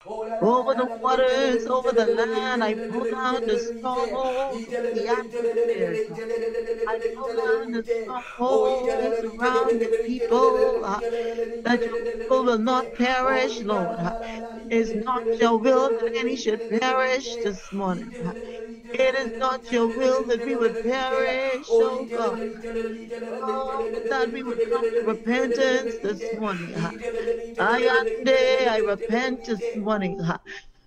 Over the waters, over the land, I pull down the strongholds of the atmosphere. I pull down the strongholds around your people, that your people will not perish, Lord. It's not your will that any should perish this morning. It is not your will that we would perish, oh God. Oh, but that we would come to repentance this morning. I repent this morning.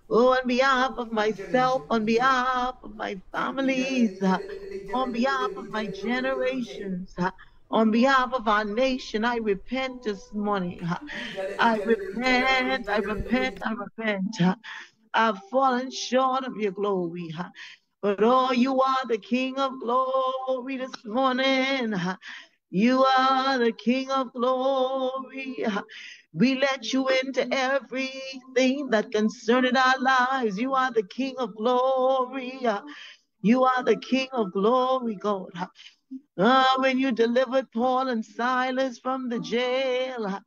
Oh, on behalf of myself, on behalf of my families, on behalf of my generations, on behalf of our nation, I repent this morning. I repent, I repent, I repent. I've fallen short of your glory. But oh, you are the King of glory this morning. You are the King of glory. We let you into everything that concerned our lives. You are the King of glory. You are the King of glory, God. When you delivered Paul and Silas from the jail,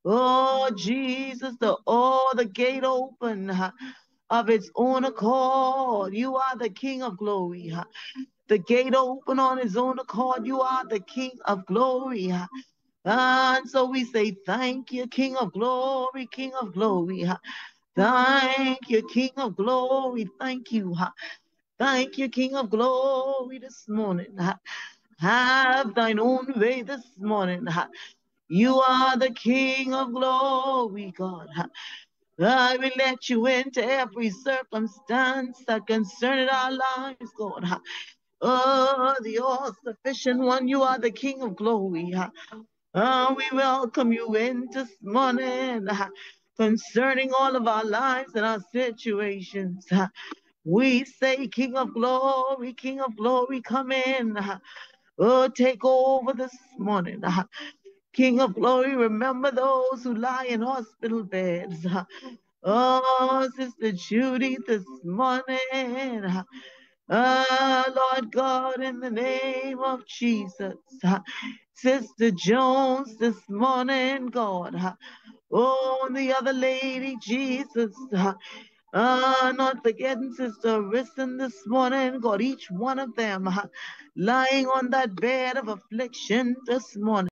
oh Jesus, the gate open of its own accord. You are the King of glory. The gate open on its own accord. You are the King of glory. And so we say, thank you, King of glory, King of glory. Thank you, King of glory. Thank you. Thank you, King of glory, this morning. Have thine own way this morning. You are the King of glory, God. I will let you into every circumstance that concerns our lives, God. Oh, the all-sufficient one, you are the King of glory. We welcome you in this morning concerning all of our lives and our situations. We say, King of glory, come in. Oh, take over this morning. King of glory, remember those who lie in hospital beds. Oh, Sister Judy this morning. Lord God, in the name of Jesus. Sister Jones this morning, God. Oh, and the other lady, Jesus. Not forgetting Sister Risen this morning, God, each one of them lying on that bed of affliction this morning.